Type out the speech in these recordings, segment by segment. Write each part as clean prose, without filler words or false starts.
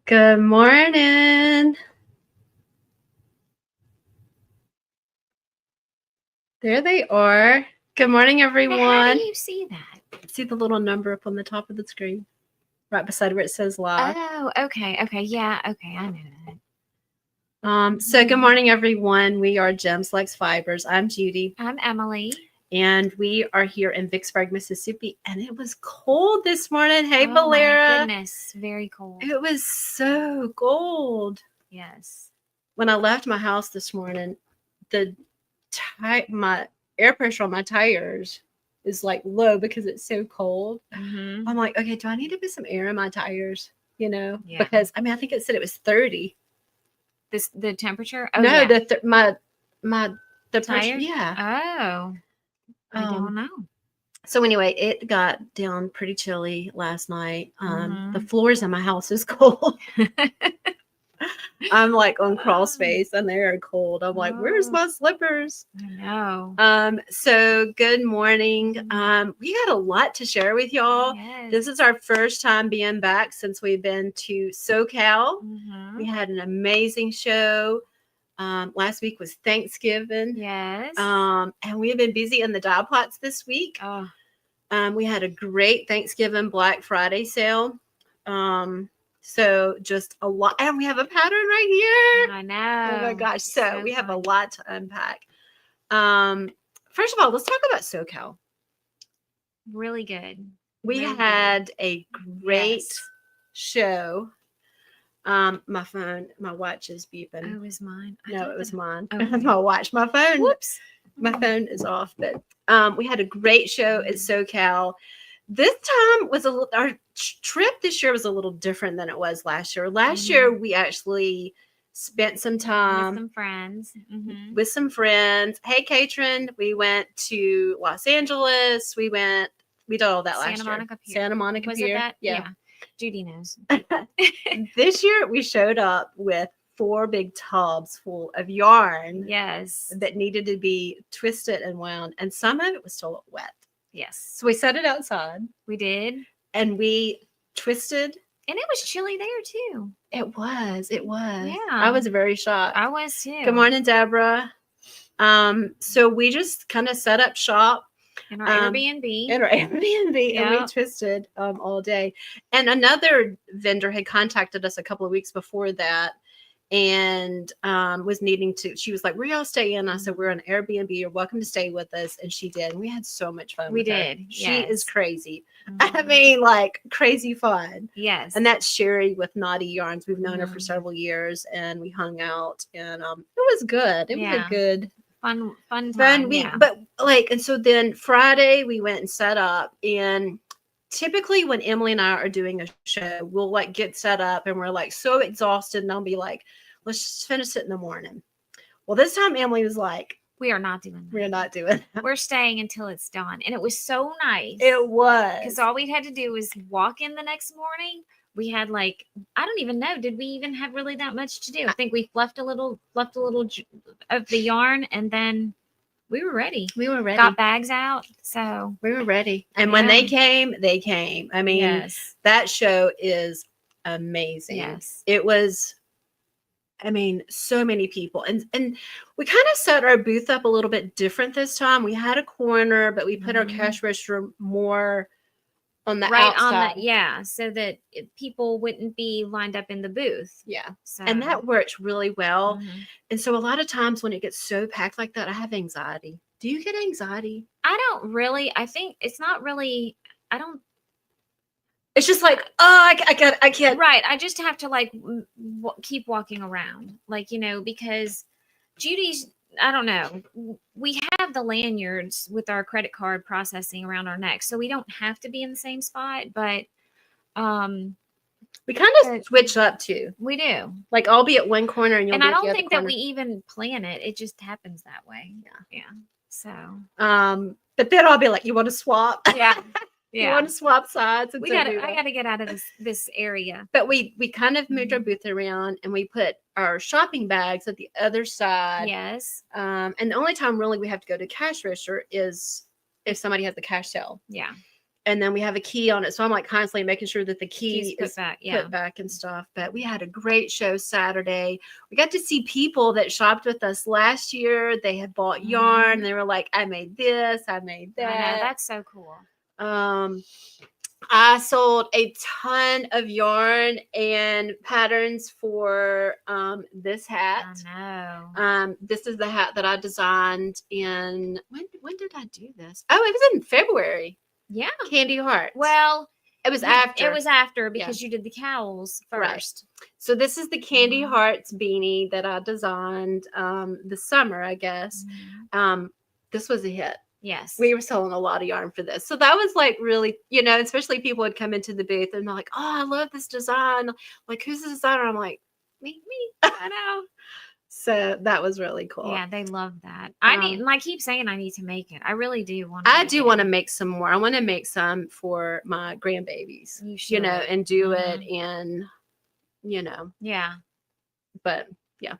Good morning. There they are. Good morning, How everyone. do you see that? See the little number up on the top of the screen, right beside where it says live. Oh, okay. Yeah, okay. I know that. So good morning, everyone. We are Jems Fibers. I'm Judy, I'm Emily. and we are here in Vicksburg, Mississippi. And it was cold this morning. Hey, Oh, Valera. my goodness. Very cold. It was so cold. Yes. When I left my house this morning, my air pressure on my tires is like low because it's so cold. Mm-hmm. I'm like, okay, do I need to put some air in my tires? Yeah. Because I think it said it was 30. The temperature? Oh, No, yeah. the Tires? pressure. Yeah. Oh, I don't know. So anyway, it got down pretty chilly last night. The Mhm. floors in my house is cold. I'm like on crawl space and they are cold. I'm like, where's Oh. my slippers? I know. So good morning. We got a lot to share with y'all. Yes. This is our first time being back since we've been to SoCal. Mm-hmm. We had an amazing show. Last week was Thanksgiving. Yes. And we've been busy in the dye pots this week. Oh. We had a great Thanksgiving Black Friday sale. So just a lot, and we have a pattern right here. I know. Oh my gosh. So we have fun. a lot to unpack. First of all, let's talk about SoCal. Really good. We Really had good. a great Yes. show. My watch is beeping. Oh, it was mine. No, it was mine. Okay. My watch. My phone. Whoops. My phone is off. But we had a great show at SoCal. This time was our trip this year was a little different than it was last year. Last year we actually spent some time with some friends. Mm-hmm. With some friends. Hey, Katrin, we went to Los Angeles. We did all that last year. Santa Monica Pier. Was it that? Yeah. Judy knows. This year we showed up with 4 big tubs full of yarn. Yes. That needed to be twisted and wound, and some of it was still wet. Yes. So we set it outside. We did. And we twisted. And it was chilly there too. It was. Yeah. I was very shocked. I was too. Good morning, Deborah. So we just kind of set up shop. In our Airbnb. And we twisted all day. And another vendor had contacted us a couple of weeks before that and was needing to, she was like, where y'all staying? I said, we're on Airbnb. You're welcome to stay with us. And she did. And we had so much fun. We with her. did. She yes. is crazy. Mm-hmm. I mean, like crazy fun. Yes. And that's Sherry with Naughty Yarns. We've known her for several years and we hung out and it was good. It was a good fun time. week. But and so then Friday we went and set up, and typically when Emily and I are doing a show, we'll get set up and we're so exhausted and I'll be like, let's just finish it in the morning. Well, this time Emily was like, we are not doing that. We're not doing that. We're staying until it's done. And it was so nice. It was. Because all we had to do was walk in the next morning. We had I don't even know. Did we even have really that much to do? I think we left a little of the yarn, and then we were ready. Got bags out, so we were ready. And when they came, they came. I mean, that show is amazing. Yes, it was. I mean, so many people, and we kind of set our booth up a little bit different this time. We had a corner, but we put our cash register more on the outside. so that people wouldn't be lined up in the booth. Yeah. So. And that works really well. Mm-hmm. And so a lot of times when it gets so packed like that, I have anxiety. Do you get anxiety? I don't really. I think it's not really. I don't. It's just I can't. Right. I just have to keep walking around, because Judy's. I don't know. We have the lanyards with our credit card processing around our neck, so we don't have to be in the same spot. But we kind of switch up too. We do. I'll be at one corner and you'll be at the other corner. And I don't think that we even plan it. It just happens that way. Yeah. So. But then I'll be like, "You want to swap?" Yeah. You want to swap sides? And I gotta get out of this area. But we kind of moved our booth around and we put our shopping bags at the other side. Yes. And the only time really we have to go to cash register is if somebody has a cash sale. Yeah. and then we have a key on it. So I'm like constantly making sure that the key Keys is put back and stuff. But we had a great show Saturday. We got to see people that shopped with us last year. They had bought yarn. They were like, I made this, I made that. I know, that's so cool. I sold a ton of yarn and patterns for this hat. I know. This is the hat that I designed in when did I do this? Oh, it was in February. Yeah. Candy Hearts. Well, it was after. It was after because you did the cowls first. Right. So this is the Candy Hearts beanie that I designed this summer, I guess. This was a hit. Yes. We were selling a lot of yarn for this. So that was like really, especially people would come into the booth and they're like, oh, I love this design. Like, who's the designer? I'm like, me. I know. So that was really cool. Yeah, they love that. I keep saying I need to make it. I really do want to. I do want to make some more. I want to make some for my grandbabies, and do it and, Yeah. But yeah.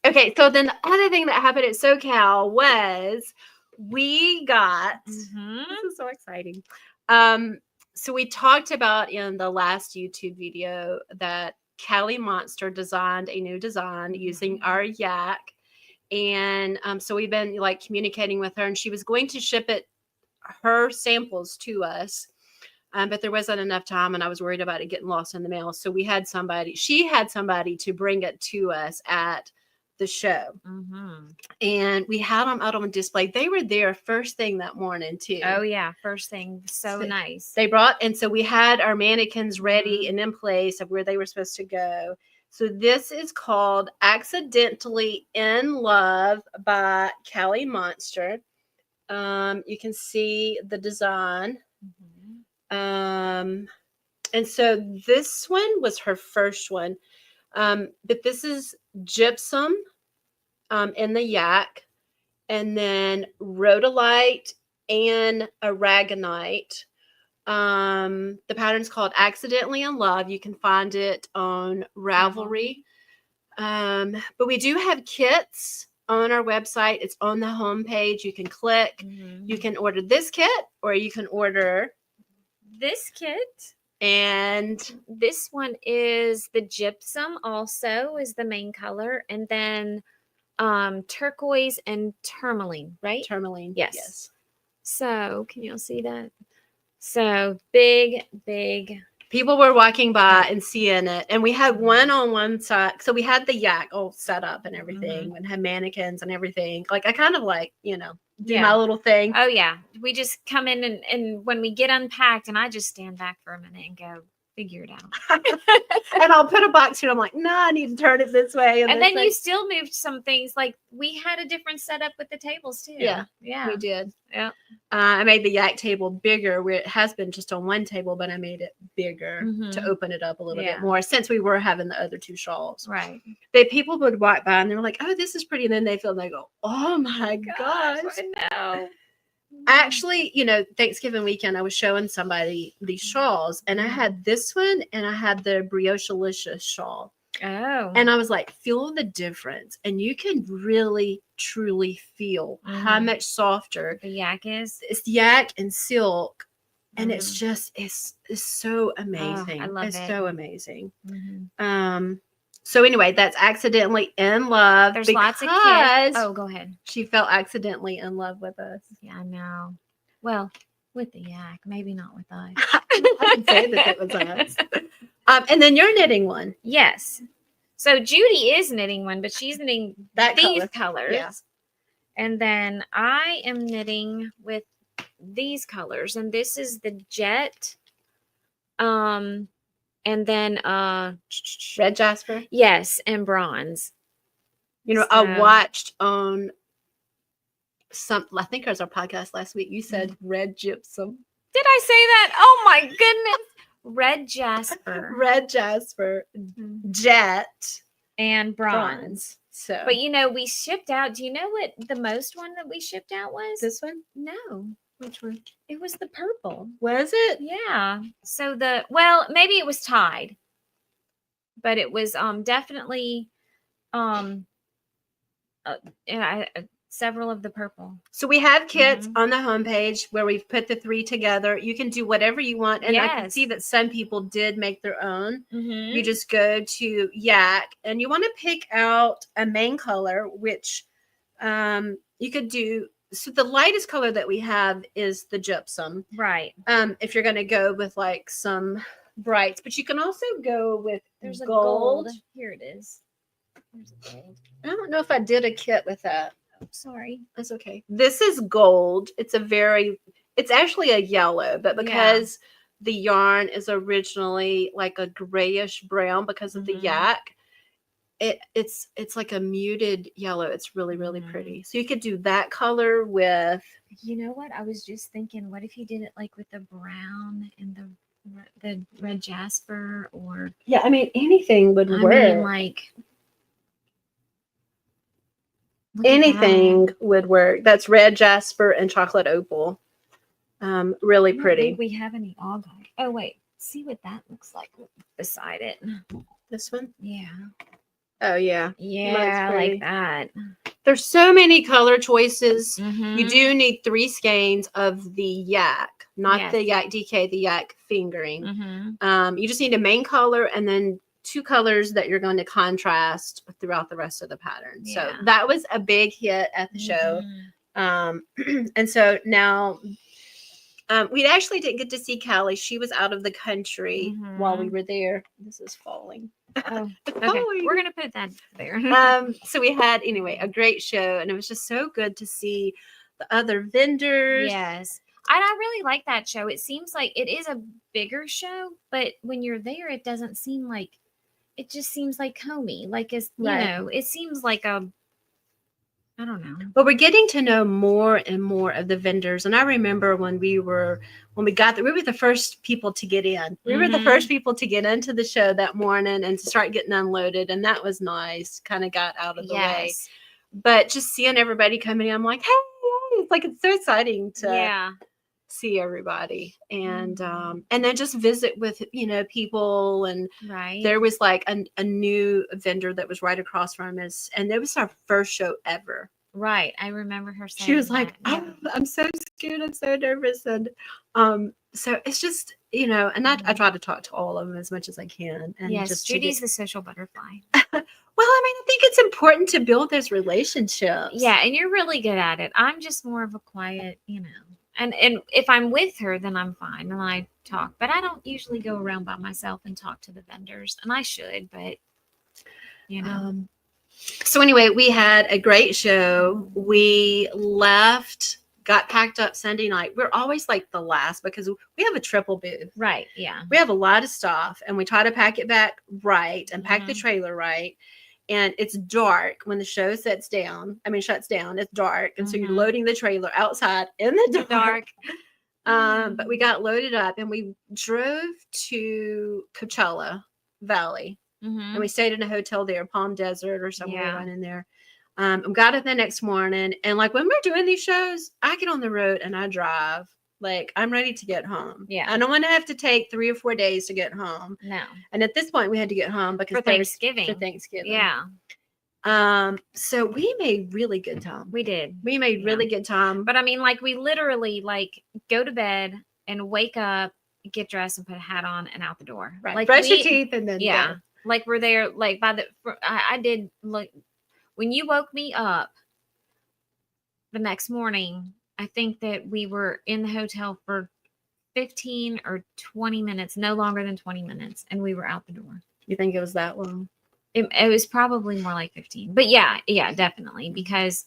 Okay. So then the other thing that happened at SoCal was we got, this is so exciting. So we talked about in the last YouTube video that Callie Monster designed a new design using our yak. And so we've been like communicating with her, and she was going to ship her samples to us. But there wasn't enough time, and I was worried about it getting lost in the mail. So she had somebody to bring it to us at the show. And we had them out on display. They were there first thing that morning too. Oh yeah, first thing. So nice. They brought, and so we had our mannequins ready and in place of where they were supposed to go. So this is called Accidentally in Love by Callie Monster. You can see the design. And so this one was her first one. But this is gypsum in the yak, and then rhodolite and aragonite. The pattern's called Accidentally in Love. You can find it on Ravelry. But we do have kits on our website. It's on the homepage. You can click. You can order this kit, or you can order this kit. And this one is the gypsum, also is the main color, and then turquoise and tourmaline, right? Tourmaline, yes. So can you all see that? So big people were walking by and seeing it, and we had one on one side. So we had the yak all set up and everything, and had mannequins and everything. Like I kind of like, do my little thing. Oh yeah, we just come in and when we get unpacked, and I just stand back for a minute and go, figure it out. And I'll put a box here. I'm like, nah, I need to turn it this way. And then you still moved some things. Like we had a different setup with the tables too. Yeah, we did. Yeah. I made the yak table bigger where it has been just on one table, but I made it bigger to open it up a little bit more since we were having the other two shawls. Right. People would walk by and they were like, oh, this is pretty. And then they go, oh my gosh. I know. Actually, Thanksgiving weekend, I was showing somebody these shawls, and I had this one and I had the Brioche-licious shawl. Oh. And I was like, feel the difference. And you can really, truly feel how much softer the yak is. It's yak and silk. And it's just, it's so amazing. Oh, I love it. It's so amazing. So anyway, that's Accidentally in Love. There's lots of kids. Oh, go ahead. She fell accidentally in love with us. Yeah, I know. Well, with the yak, maybe not with us. I can say that it was us. And then you're knitting one. Yes. So Judy is knitting one, but she's knitting these colors. Yeah. And then I am knitting with these colors, and this is the jet. And then red jasper. Yes, and bronze. I watched on I think it was our podcast last week. You said red gypsum. Did I say that? Oh my goodness. Red jasper. Red jasper, jet, and bronze. So, but we shipped out. Do you know what the most one that we shipped out was? This one? No. Which one? It was the purple. Was it? Yeah. So maybe it was tied, but it was definitely several of the purple. So we have kits Mhm. on the homepage where we've put the 3 together. You can do whatever you want. And I can Yes. see that some people did make their own. Mhm. You just go to Yak and you want to pick out a main color, which you could do. So the lightest color that we have is the gypsum. Right. If you're going to go with like some brights, but you can also go with There's a gold. gold. Here it is. There's a gold. I don't know if I did a kit with that. Sorry. That's okay. This is gold. It's actually a yellow, but because the yarn is originally like a grayish brown because of the yak, it's like a muted yellow. It's really, really pretty. So you could do that color with. You know what? I was just thinking, what if you did it like with the brown and the red jasper, or Yeah, I mean anything would work. I mean, like anything would work. That's red jasper and chocolate opal. Really pretty. I don't think we have any ogeye. Oh wait, see what that looks like beside it. This one? Yeah. Oh yeah. Yeah, like that. There's so many color choices. Mm-hmm. You do need 3 skeins of the yak, not the yak DK, the yak fingering. Mm-hmm. You just need a main color and then 2 colors that you're going to contrast throughout the rest of the pattern. Yeah. So that was a big hit at the show. And so now we actually didn't get to see Callie. She was out of the country while we were there. This is falling. Oh, okay. We're gonna put that there. So we had a great show, and it was just so good to see the other vendors. Yes, I really like that show. It seems like it is a bigger show, but when you're there, it doesn't seem like. It just seems like homey. Like it's it seems like a. I don't know. But we're getting to know more and more of the vendors. And I remember when we got there, we were the first people to get in. We were the first people to get into the show that morning and to start getting unloaded. And that was nice. Kind of got out of the way. But just seeing everybody coming in, I'm like, hey, it's so exciting to see everybody. And then just visit with, people. And there was like a new vendor that was right across from us. And it was our first show ever. Right. I remember her saying she was like, oh, I'm so scared. I'm so nervous. And so it's just, and I try to talk to all of them as much as I can. And yes, Judy's the social butterfly. Well, I think it's important to build those relationships. Yeah, and you're really good at it. I'm just more of a quiet, And if I'm with her, then I'm fine and I talk. But I don't usually go around by myself and talk to the vendors. And I should, but So anyway, we had a great show. We left, got packed up Sunday night. We're always like the last because we have a triple booth. Right. Yeah. We have a lot of stuff and we try to pack it back right and pack the trailer right. And it's dark when the show shuts down. It's dark. And so you're loading the trailer outside in the dark. But we got loaded up and we drove to Coachella Valley. And we stayed in a hotel there, Palm Desert or somewhere around in there. Got up the next morning. And like when we're doing these shows, I get on the road and I drive. Like I'm ready to get home. Yeah. I don't want to have to take 3 or 4 days to get home. No. And at this point we had to get home because for Thanksgiving. Yeah. So we made really good time. We did. We made really good time. But I mean, like we literally like go to bed and wake up, get dressed and put a hat on and out the door. Right. Like brush your teeth and then go. Like we're there, like I did like when you woke me up the next morning, I think that we were in the hotel for 15 or 20 minutes, no longer than 20 minutes. And we were out the door. You think it was that long? It was probably more like 15, but yeah, definitely. Because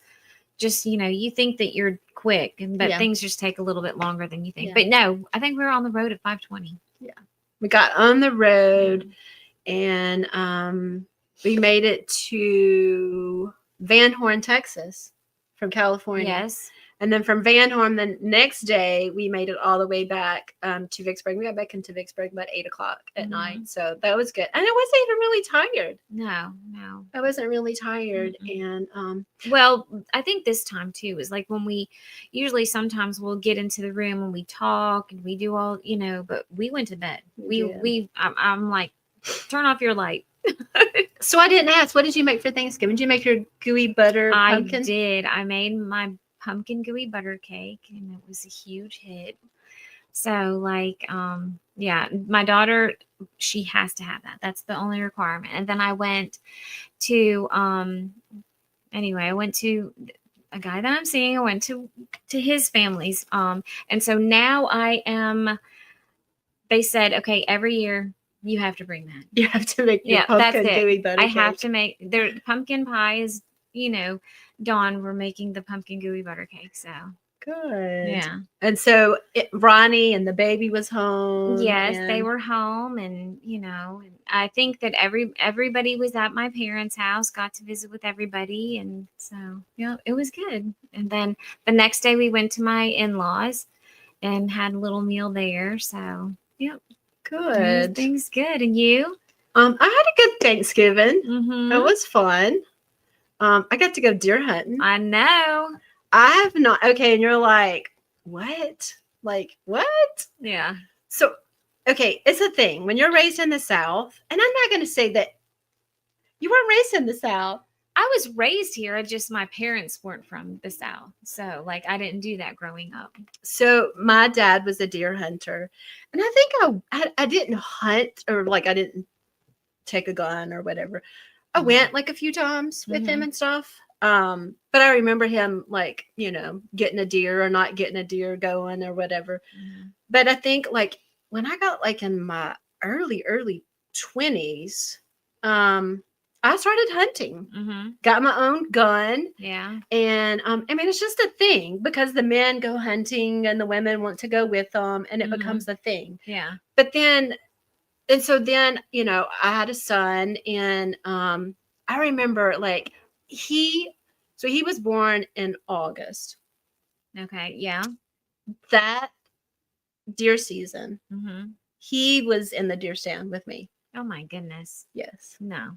just, you think that you're quick but things just take a little bit longer than you think. But no, I think we were on the road at 5:20. Yeah. We got on the road. And we made it to Van Horn, Texas from California. Yes. And then from Van Horn, the next day, we made it all the way back to Vicksburg. We got back into Vicksburg about 8 o'clock at night. So that was good. And I wasn't even really tired. No. I wasn't really tired. And well, I think this time too is like when we usually sometimes we'll get into the room and we talk and we do all, but we went to bed. I'm like, turn off your light. So I didn't ask, what did you make for Thanksgiving? Did you make your gooey butter I pumpkin? did. I made my pumpkin gooey butter cake, and it was a huge hit. So, like, yeah, my daughter, she has to have that. That's the only requirement. And then I went to, anyway, I went to a guy that I'm seeing. I went to his family's, and so now I am. They said, okay, every year you have to bring that. You have to make your Yeah, that's pumpkin it. gooey butter I cake. have to make their pumpkin pie is, Dawn, we're making the pumpkin gooey butter cake. So Good. yeah. And so Ronnie and the baby was home. Yes, they and were home, and and I think that everybody was at my parents' house, got to visit with everybody, and so yeah, it was good. And then the next day we went to my in-laws and had a little meal there. So yep, Good. everything's good. And you? I had a good Thanksgiving. Mm-hmm. It was fun. I got to go deer hunting. I know. I have not. Okay, and you're like, what? Like what? Yeah. So, okay, it's a thing when you're raised in the South, and I'm not going to say that you weren't raised in the South. I was raised here. Just my parents weren't from the South, so like I didn't do that growing up. So my dad was a deer hunter, and I think I didn't hunt, or like I didn't take a gun or whatever. I went like a few times with him and stuff. But I remember him like, getting a deer or not getting a deer going or whatever. But I think like when I got like in my early 20s, I started hunting, got my own gun. Yeah. And I mean, it's just a thing because the men go hunting and the women want to go with them, and it becomes a thing. Yeah. But then, and so then, I had a son, and I remember like he was born in August. Okay. Yeah. That deer season, Mm-hmm. he was in the deer stand with me. Oh my goodness. Yes. No.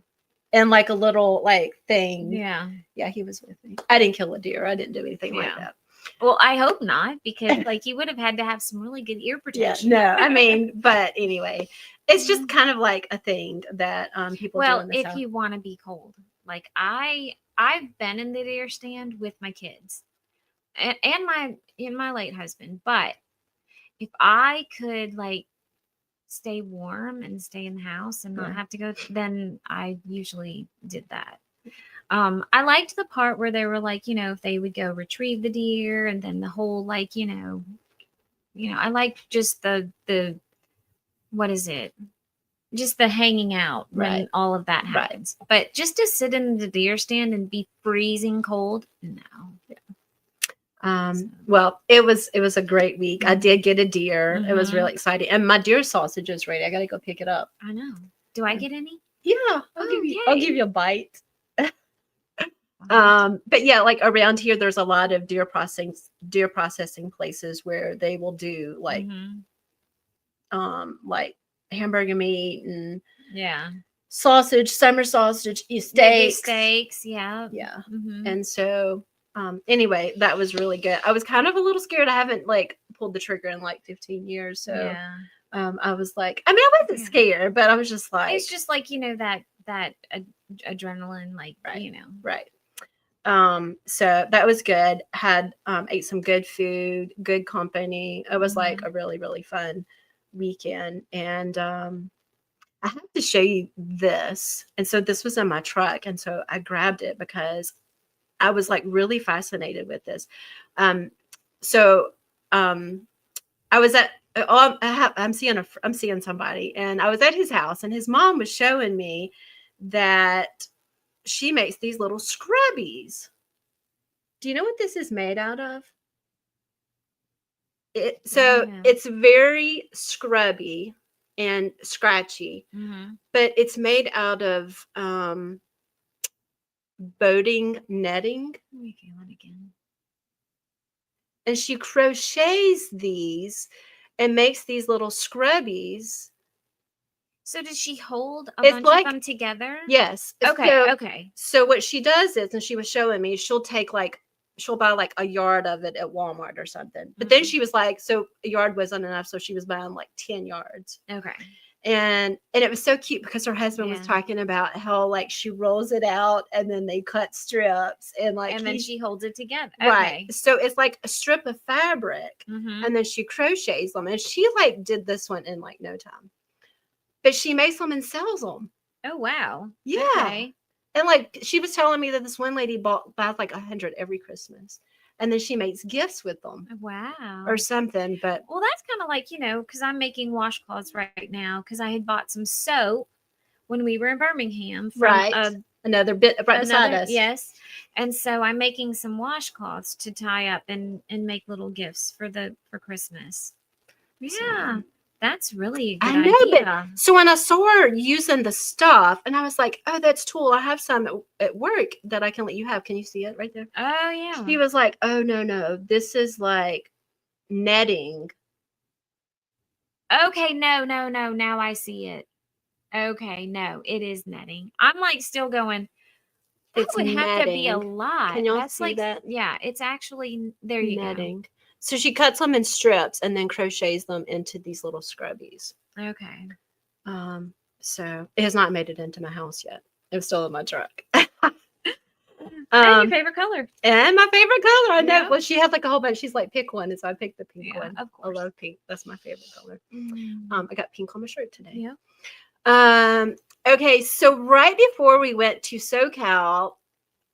And like a little like thing. Yeah. Yeah, he was with me. I didn't kill a deer. I didn't do anything like that. Well, I hope not, because like you would have had to have some really good ear protection. Yeah, no, I mean, but anyway, it's just kind of like a thing that people do in the if South. you want to be cold, like I've been in the deer stand with my kids and my late husband, but if I could like stay warm and stay in the house and not have to go, then I usually did that. I liked the part where they were like, if they would go retrieve the deer, and then the whole like, I liked just the what is it? Just the hanging out when all of that happens. But just to sit in the deer stand and be freezing cold, no. Well, it was a great week. I did get a deer. It was really exciting. And my deer sausage is ready. I got to go pick it up. I know. Do I get any? Yeah. I'll give you a bite. But yeah, like around here, there's a lot of deer processing places where they will do like hamburger meat and sausage, summer sausage, steaks. Yeah. And so anyway, that was really good. I was kind of a little scared. I haven't like pulled the trigger in like 15 years, so I was like, I mean, I wasn't scared, but I was just like, it's just like that adrenaline, like right. So that was good. Had ate some good food, good company. It was like a really, really fun weekend. And I have to show you this. And so this was in my truck. And so I grabbed it because I was like really fascinated with this. I was at I'm seeing somebody, and I was at his house, and his mom was showing me that she makes these little scrubbies. Do you know what this is made out of? It's very scrubby and scratchy, but it's made out of boating netting. Let me feel it again. And she crochets these and makes these little scrubbies. So does she hold a bunch of them together? Yes. Okay. So what she does is, and she was showing me, she'll buy like a yard of it at Walmart or something. But then she was like, so a yard wasn't enough, so she was buying like 10 yards. Okay. And it was so cute because her husband was Yeah. talking about how like she rolls it out and then they cut strips and like And then she holds it together. right. Okay. So it's like a strip of fabric and then she crochets them. And she like did this one in like no time. But she makes them and sells them. Oh wow. Yeah. Okay. And like she was telling me that this one lady buys like 100 every Christmas. And then she makes gifts with them. Wow. Or something. But well, that's kind of like, because I'm making washcloths right now because I had bought some soap when we were in Birmingham from right. Another bit right beside us. Yes. And so I'm making some washcloths to tie up and make little gifts for Christmas. Yeah. That's really a good I know, idea. but so when I saw her using the stuff, and I was like, "Oh, that's cool. I have some at work that I can let you have. Can you see it right there?" Oh yeah. She was like, "Oh no, this is like netting." Okay, no. Now I see it. Okay, no, it is netting. I'm like still going. That It's would have to be a netting. lot. Can y'all That's see like that? Yeah, it's actually there. You netting. So she cuts them in strips and then crochets them into these little scrubbies. go. Okay. So it has not made it into my house yet. It's still in my truck. And your favorite color. And my favorite color. I know. Yeah. Well, she has like a whole bunch. She's like, pick one. And so I picked the pink one. Of course. I love pink. That's my favorite color. Mm. I got pink on my shirt today. Yeah. Okay. So right before we went to SoCal,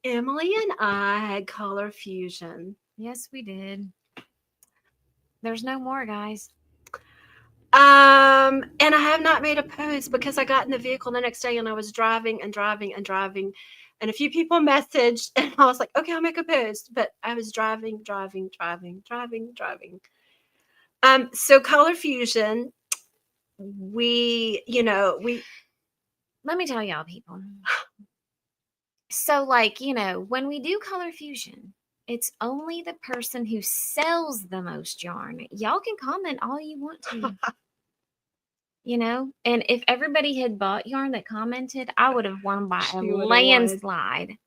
Emily and I had color fusion. Yes, we did. There's no more, guys. And I have not made a post because I got in the vehicle the next day and I was driving. And a few people messaged and I was like, okay, I'll make a post. But I was driving. So color fusion, we Let me tell y'all, people. So, like, when we do color fusion, it's only the person who sells the most yarn. Y'all can comment all you want to. And if everybody had bought yarn that commented, I would have won by a landslide.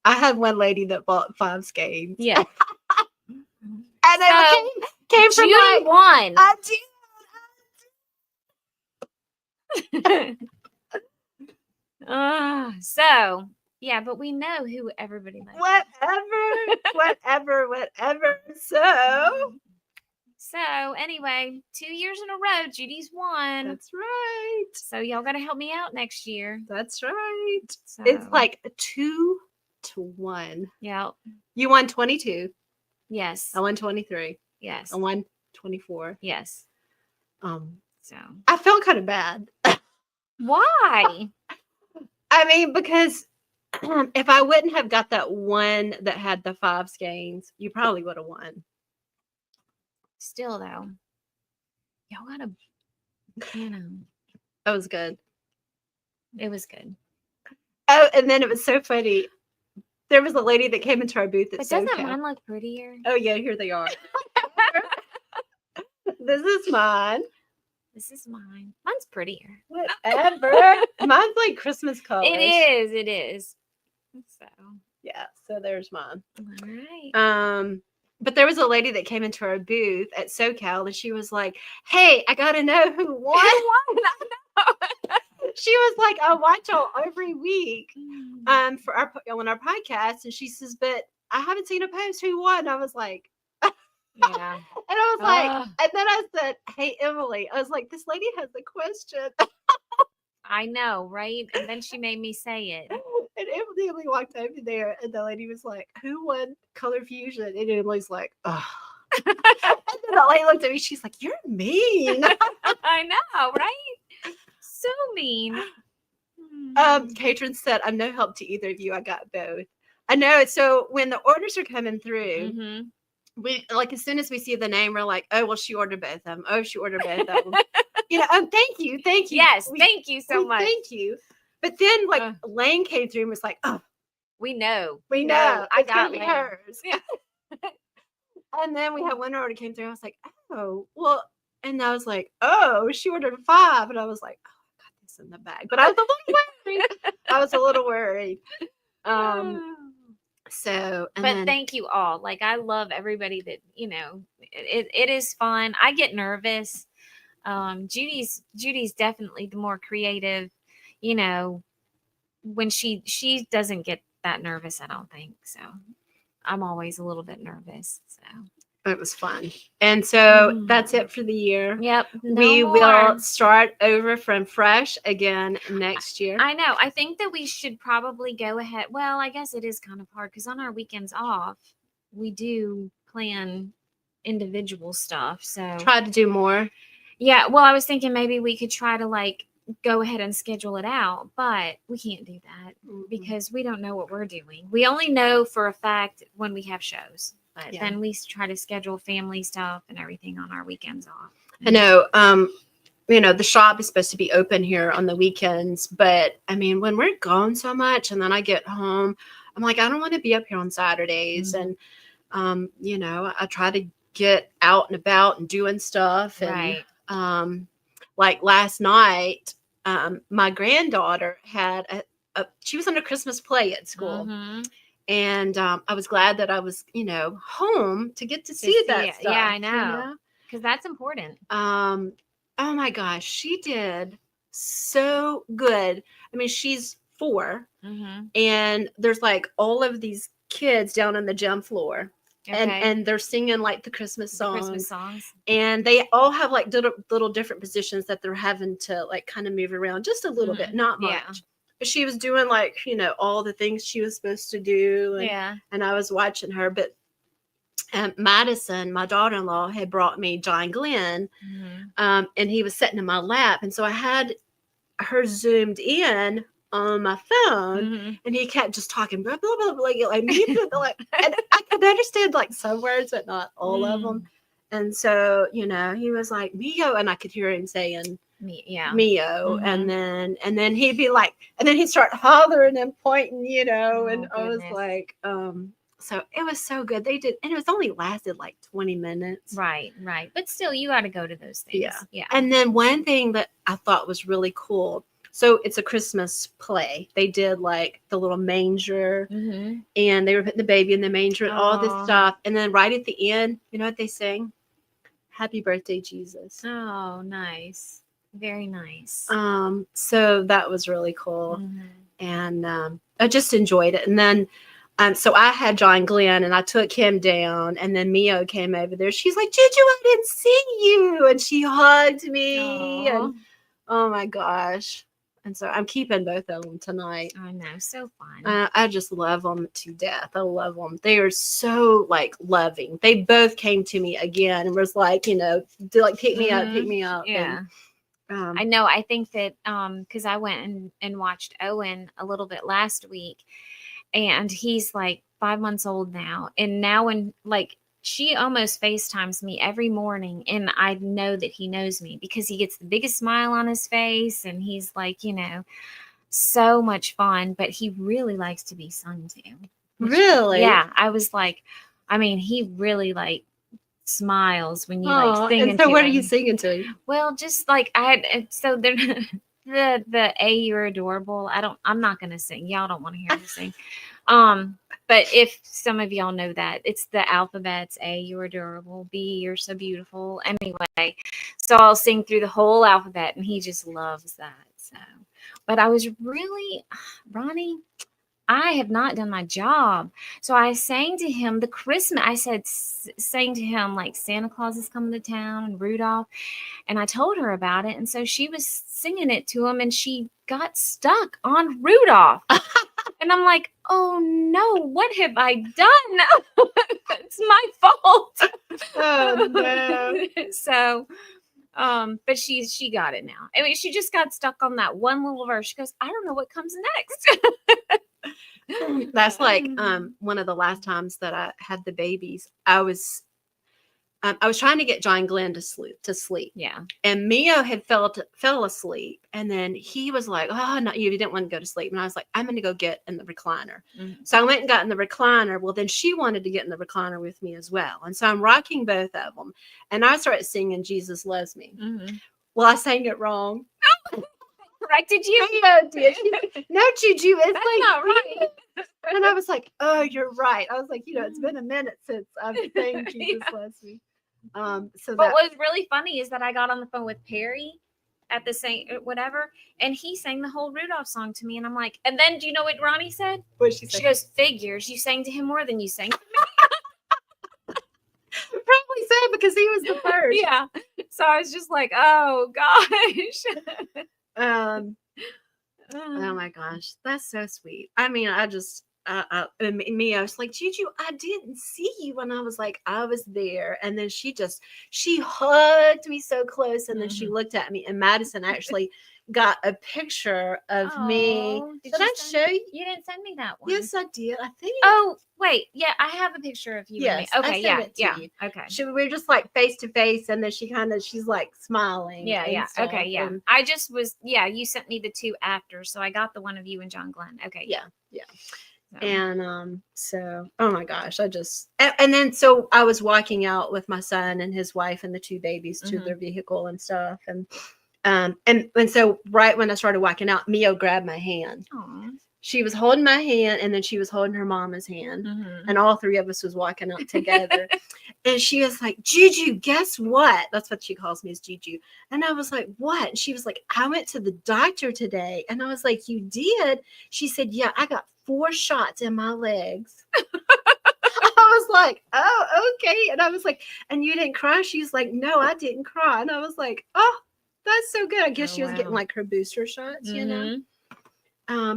I had one lady that bought 5 skeins. Yeah. And it came from Judy won. I did. So yeah, but we know who everybody likes. Whatever. So anyway, 2 years in a row, Judy's won. That's right. So y'all got to help me out next year. That's right. So. It's like 2-1. Yeah. You won 22. Yes. I won 23. Yes. I won 24. Yes. So I felt kind of bad. Why? I mean, because if I wouldn't have got that one that had the 5 skeins, you probably would have won. Still though, y'all gotta, That was good. It was good. Oh, and then it was so funny. There was a lady that came into our booth. But doesn't mine look prettier? Oh yeah, here they are. This is mine. This is mine. Mine's prettier. Whatever. Mine's like Christmas colors. It is. So yeah. So there's mine. All right. But there was a lady that came into our booth at SoCal and she was like, "Hey, I gotta know who won." She was like, "I watch y'all every week for our podcast," and she says, "But I haven't seen a post. Who won?" I was like, yeah. And I was like, and then I said, "Hey, Emily," I was like, "This lady has a question." I know, right? And then she made me say it. And Emily walked over there, and the lady was like, "Who won Color Fusion?" And Emily's like, "Oh." And then the lady looked at me. She's like, "You're mean." I know, right? So mean. Katrin said, "I'm no help to either of you. I got both." I know. So when the orders are coming through, we like as soon as we see the name, we're like, "Oh, well, she ordered both of them. Oh, she ordered both of them." Thank you. Yes, thank you so much. Thank you. But then, like, Lane came through and was like, "Oh, we know. I got Lane. hers." Yeah. And then we had one order came through. I was like, "Oh, well," and I was like, "Oh, she ordered 5," and I was like, "Oh, I got this in the bag," but I was a little worried. So, but thank you all. Like, I love everybody that it is fun. I get nervous. Judy's definitely the more creative, you know, when she doesn't get that nervous, I don't think. So I'm always a little bit nervous. So it was fun. And so that's it for the year. Yep. We will start over from fresh again next year. I know. I think that we should probably go ahead. Well, I guess it is kind of hard because on our weekends off, we do plan individual stuff. So try to do more. Yeah. Well, I was thinking maybe we could try to like go ahead and schedule it out, but we can't do that because we don't know what we're doing. We only know for a fact when we have shows. But then we try to schedule family stuff and everything on our weekends off. I know, you know, the shop is supposed to be open here on the weekends, but I mean, when we're gone so much and then I get home, I'm like, I don't want to be up here on Saturdays. And, you know, I try to get out and about and doing stuff. And, like last night, my granddaughter had she was on a Christmas play at school. And I was glad that I was, you know, home to get to see that stuff. Yeah, I know. Because that's important. Oh my gosh, she did so good. I mean, she's 4, and there's like all of these kids down on the gym floor. And they're singing like the Christmas songs. And they all have like little different positions that they're having to like kind of move around just a little bit, not much. But she was doing like, you know, all the things she was supposed to do. And, and I was watching her. But Madison, my daughter-in-law, had brought me John Glenn. And he was sitting in my lap. And so I had her zoomed in on my phone, and he kept just talking blah blah blah, like and I could understand like some words, but not all of them. And so, you know, he was like Mio, and I could hear him saying Mio, and then he'd be like, and then he'd start hollering and pointing, you know, and I was like, so it was so good. They did, and it was only lasted like 20 minutes. Right. But still, you got to go to those things. Yeah. And then one thing that I thought was really cool. So it's a Christmas play. They did like the little manger, and they were putting the baby in the manger and all this stuff. And then right at the end, you know what they sang? Happy birthday, Jesus. Oh, nice. Very nice. So that was really cool. And I just enjoyed it. And then, so I had John Glenn, and I took him down, and then Mio came over there. She's like, Juju, I didn't see you. And she hugged me. And oh my gosh. And so I'm keeping both of them tonight. I know. So fun. I just love them to death. I love them. They are so like loving. They both came to me again and was like, you know, like pick me up. Yeah. And, I know. I think that because I went and watched Owen a little bit last week, and he's like 5 months old now. And now when like she almost FaceTimes me every morning, and I know that he knows me because he gets the biggest smile on his face, and he's like, you know, so much fun, but he really likes to be sung to. Really? Yeah. I was like, I mean, he really like smiles when you like sing. And so what are you singing to him? Well, just like I had, so they're the A, you're adorable. I'm not going to sing. Y'all don't want to hear me sing. But if some of y'all know that, it's the alphabets. A, you're adorable. B, you're so beautiful. Anyway, so I'll sing through the whole alphabet, and he just loves that. So, but I was really, Ronnie, I have not done my job. So I sang to him sang to him like Santa Claus is coming to town and Rudolph. And I told her about it. And so she was singing it to him, and she got stuck on Rudolph. And I'm like, oh no, what have I done? It's my fault. Oh no. So, but she got it now. I mean, she just got stuck on that one little verse. She goes, I don't know what comes next. That's like one of the last times that I had the babies. I was trying to get John Glenn to sleep. Yeah. And Mio had fell asleep, and then he was like, "Oh, not you! You didn't want to go to sleep." And I was like, "I'm going to go get in the recliner." So I went and got in the recliner. Well, then she wanted to get in the recliner with me as well, and so I'm rocking both of them, and I started singing "Jesus Loves Me." Well, I sang it wrong. Corrected you? No, did you? No, Juju, it's That's like not right. And I was like, "Oh, you're right." I was like, "You know, it's been a minute since I've sang Jesus Loves Me." So But that what was really funny is that I got on the phone with Perry at the same whatever, and he sang the whole Rudolph song to me, and I'm like, and then do you know what Ronnie said? what did she She say? goes, "Figures, you sang to him more than you sang." Probably so because he was the first. Yeah. So I was just like, oh gosh. Oh my gosh, that's so sweet. I mean, I just and me, I was like, Juju, I didn't see you when I was like, I was there, and then she hugged me so close, and then she looked at me, and Madison actually got a picture of me. Did I show you? You didn't send me that one. Yes, I did. I think. Oh wait, yeah, I have a picture of you. Yes, and me. I Okay, sent yeah, it to yeah, you. okay. We were just like face to face, and then she's like smiling. Yeah, and yeah, stuff, okay, yeah. and- I just was, yeah. You sent me the two after, so I got the one of you and John Glenn. Okay, yeah, yeah. So. And so, oh my gosh, and then so I was walking out with my son and his wife and the two babies to their vehicle and stuff, and so right when I started walking out, Mio grabbed my hand. Aww. She was holding my hand, and then she was holding her mama's hand, and all three of us was walking out together. And she was like, Juju, guess what? That's what she calls me, is Juju. And I was like, what? And she was like, I went to the doctor today. And I was like, you did? She said, yeah, I got 4 shots in my legs. I was like, oh, okay. And I was like, and you didn't cry? She's like, no, I didn't cry. And I was like, oh, that's so good. I guess she was getting like her booster shots, you know?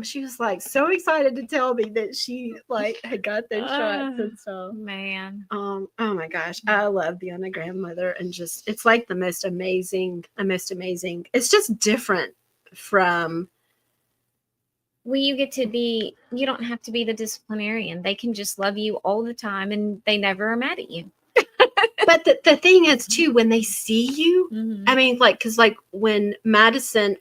She was like so excited to tell me that she like had got those shots and stuff. Man. Oh my gosh, I love being a grandmother, and just it's like the most amazing. It's just different from. Well, you don't have to be the disciplinarian. They can just love you all the time, and they never are mad at you. But the thing is too, when they see you, I mean, like, because like when Madison,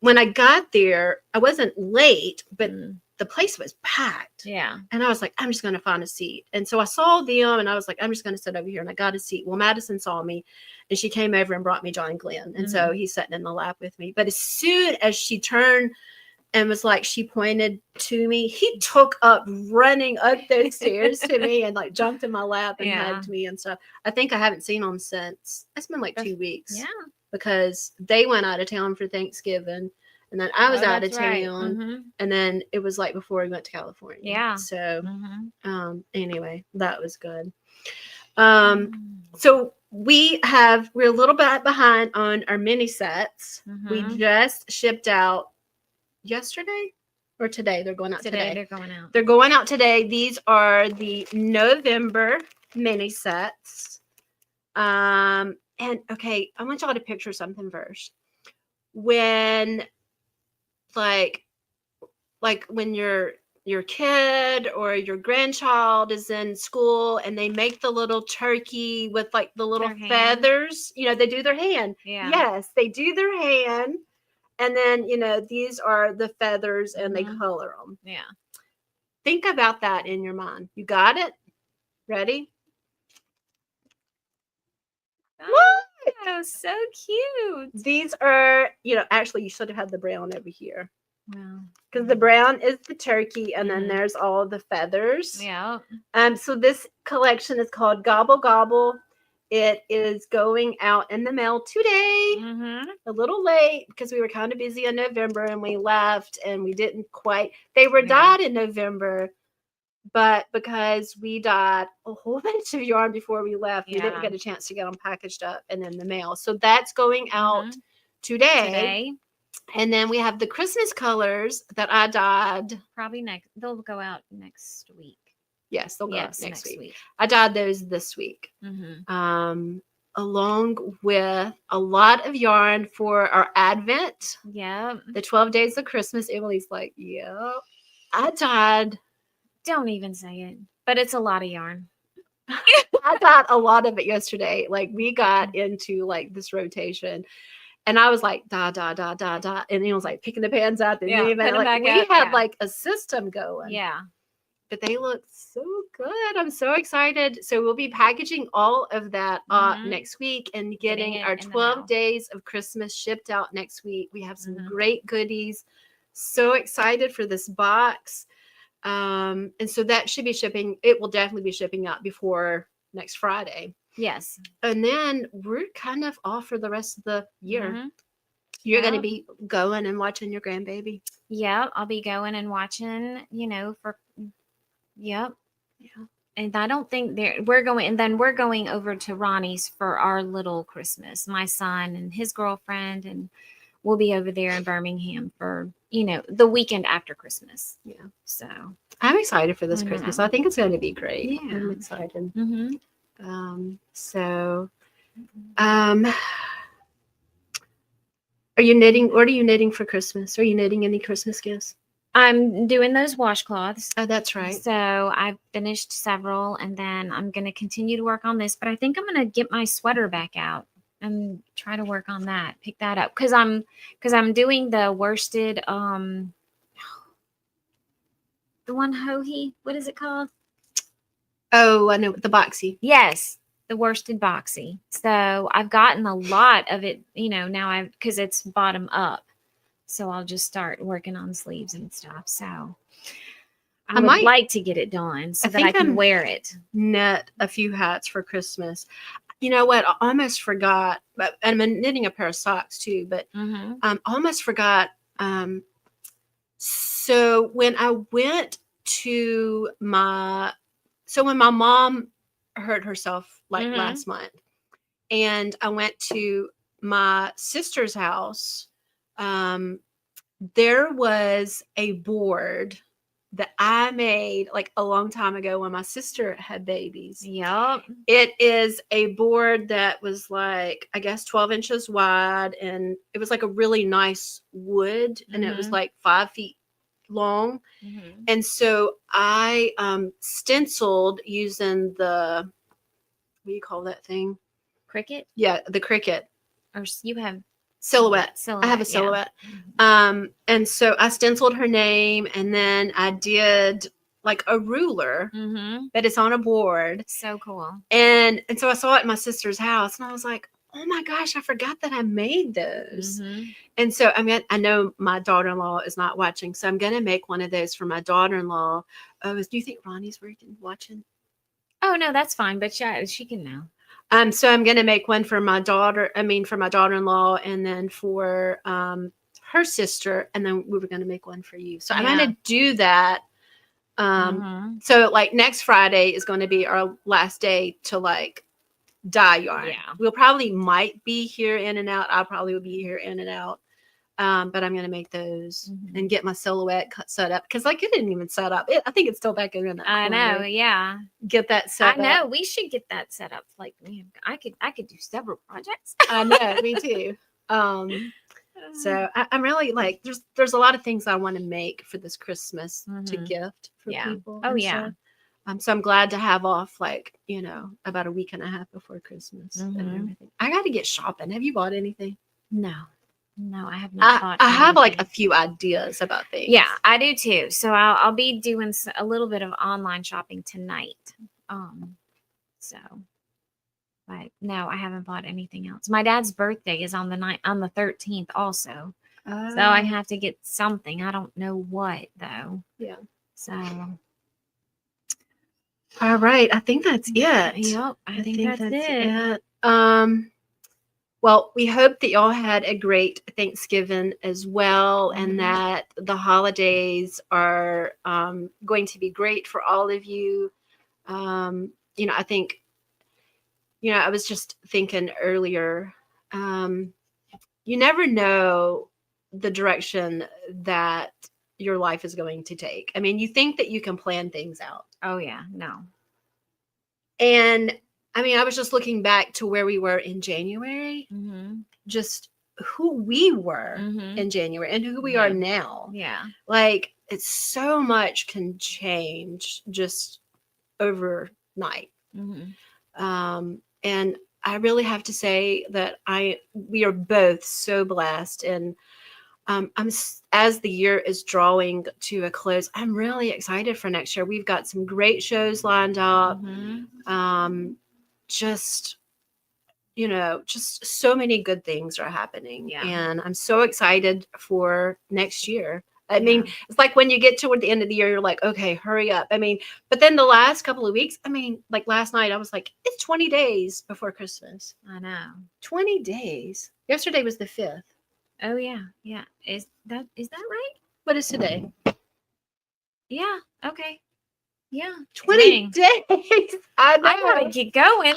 when I got there, I wasn't late, but the place was packed. Yeah. And I was like, I'm just going to find a seat. And so I saw them, and I was like, I'm just going to sit over here. And I got a seat. Well, Madison saw me, and she came over and brought me John Glenn. And so he's sitting in the lap with me. But as soon as she turned and was like, she pointed to me, he took up running up those stairs to me and like jumped in my lap and hugged me and stuff. I think I haven't seen him since. It's been like 2 weeks. Yeah. Because they went out of town for Thanksgiving, and then I was out of town, and then it was like before we went to California. Yeah. So, anyway, that was good. So we're a little bit behind on our mini sets. We just shipped out yesterday or today. They're going out today. They're going out. They're going out today. These are the November mini sets. And okay, I want y'all to picture something first. When like when your kid or your grandchild is in school and they make the little turkey with like the little feathers, they do their hand. Yeah. Yes, they do their hand. And then, these are the feathers and they color them. Yeah. Think about that in your mind. You got it? Ready? Oh, so cute. These are, actually you should have had the brown over here. Wow. Because the brown is the turkey, and then there's all the feathers. Yeah. So this collection is called Gobble Gobble. It is going out in the mail today. A little late because we were kind of busy in November and we left and we didn't quite. They were dyed in November, but because we dyed a whole bunch of yarn before we left, we didn't get a chance to get them packaged up and in the mail. So that's going out today. And then we have the Christmas colors that I dyed. Probably next. They'll go out next week. Yes, they'll go out next week. I dyed those this week. Along with a lot of yarn for our Advent. Yeah. The 12 days of Christmas. Emily's like, yeah. I dyed. Don't even say it. But it's a lot of yarn. I dyed a lot of it yesterday. Like we got into like this rotation. And I was like, da, da, da, da, da. And he was like picking the pans up. And we had like a system going. Yeah. But they look so good. I'm so excited. So we'll be packaging all of that next week and getting our 12 days of Christmas shipped out next week. We have some great goodies. So excited for this box. And so that should be shipping. It will definitely be shipping out before next Friday. Yes. And then we're kind of off for the rest of the year. Mhm. You're going to Yep. be going and watching your grandbaby. Yep. I'll be going and watching, yep. Yeah. And I don't think we're going, and then we're going over to Ronnie's for our little Christmas, my son and his girlfriend, and we'll be over there in Birmingham for, the weekend after Christmas. Yeah. So I'm excited for this I Christmas. know. I think it's going to be great. Yeah. I'm excited. Mm-hmm. So, are you knitting? What are you knitting for Christmas? Are you knitting any Christmas gifts? I'm doing those washcloths. Oh, that's right. So I've finished several, and then I'm going to continue to work on this. But I think I'm going to get my sweater back out and try to work on that. Pick that up because I'm doing the worsted the one hohi. What is it called? Oh, I know, the boxy. Yes, the worsted boxy. So I've gotten a lot of it. Now because it's bottom up. So I'll just start working on sleeves and stuff. So I would like to get it done so that I can wear it. Knit a few hats for Christmas. You know what? I almost forgot. But I'm knitting a pair of socks too. But I almost forgot. So when I went to when my mom hurt herself last month, and I went to my sister's house, there was a board that I made a long time ago when my sister had babies. Yep. It is a board that was I guess 12 inches wide, and it was a really nice wood, and it was 5 feet long. And so I stenciled using what do you call that thing? Cricut? Yeah, the Cricut. Or you have silhouette. I have a silhouette. Yeah. And so I stenciled her name, and then I did a ruler that is on a board. So cool. And so I saw it in my sister's house, and I was like, oh my gosh, I forgot that I made those. And so I know my daughter-in-law is not watching, so I'm going to make one of those for my daughter-in-law. Do you think Ronnie's watching? Oh, no, that's fine. But yeah, she can know. So I'm going to make one for my daughter-in-law, and then for her sister, and then we were going to make one for you. So I'm going to do that. So next Friday is going to be our last day to dye yarn. Yeah. We'll probably might be here in and out. I'll probably will be here in and out. But I'm going to make those and get my silhouette set up, because it didn't even set up. I think it's still back in that corner. I know. Yeah. Get that set up. I know. We should get that set up. I could do several projects. I know. Me too. So I'm really there's a lot of things I want to make for this Christmas to gift for people. Oh, yeah. So I'm glad to have off about a week and a half before Christmas and everything. I got to get shopping. Have you bought anything? No, I have not thought. I have a few ideas about things. Yeah, I do too. So I'll be doing a little bit of online shopping tonight. But no, I haven't bought anything else. My dad's birthday is on the 13th also. So I have to get something. I don't know what though. Yeah. So. All right, I think that's it. Yep, I think that's it. Well, we hope that y'all had a great Thanksgiving as well, and that the holidays are going to be great for all of you. I think, I was just thinking earlier, you never know the direction that your life is going to take. I mean, you think that you can plan things out. Oh, yeah, no. And I was just looking back to where we were in January, just who we were in January and who we are now. Yeah. It's so much can change just overnight. And I really have to say that we are both so blessed. And as the year is drawing to a close, I'm really excited for next year. We've got some great shows lined up. Just so many good things are happening. Yeah. And I'm so excited for next year. I mean, Yeah. it's like when you get toward the end of the year, you're like, okay, hurry up. I mean, but then the last couple of weeks, I mean, like last night, I was like, it's 20 days before Christmas. I know. 20 days. Yesterday was the 5th. Oh yeah, yeah. Is that right? What is today? Yeah. Okay. Yeah. 20 Dang. days. I I gotta know. get going.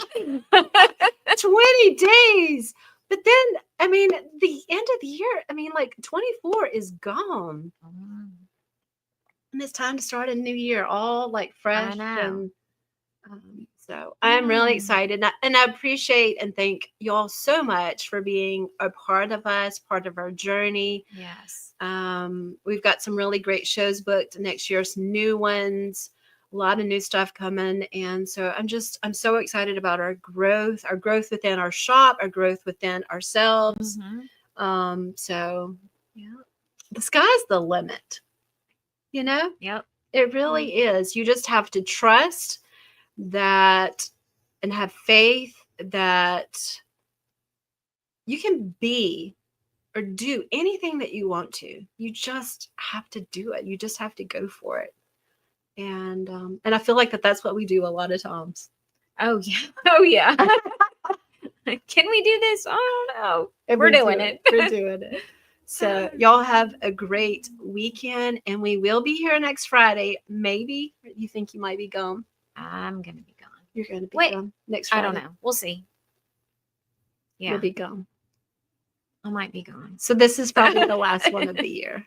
20 days. But then, I mean, the end of the year, I mean, like 24 is gone. And it's time to start a new year, all like fresh. know. And so I'm really excited. And I appreciate and thank y'all so much for being a part of us, part of our journey. Yes. We've got some really great shows booked next year, some new ones, a lot of new stuff coming. And so I'm so excited about our growth within our shop, our growth within ourselves. So yeah, the sky's the limit, you know? Yep. It really is. You just have to trust that and have faith that you can be or do anything that you want to. You just have to do it. You just have to go for it. And I feel like that's what we do a lot of times. Oh yeah. Oh yeah. Can we do this? I don't know. We're doing it. We're doing it. So y'all have a great weekend, and we will be here next Friday. Maybe you think you might be gone. I'm gonna be gone. You're going to be Wait, gone next Friday. I don't know. We'll see. Yeah, You'll be gone. I might be gone. So this is probably the last one of the year.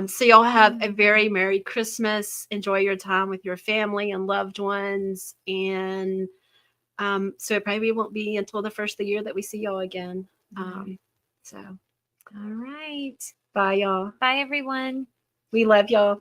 So y'all have a very Merry Christmas. Enjoy your time with your family and loved ones. And so it probably won't be until the first of the year that we see y'all again. So All right. bye, y'all. Bye, everyone. We love y'all.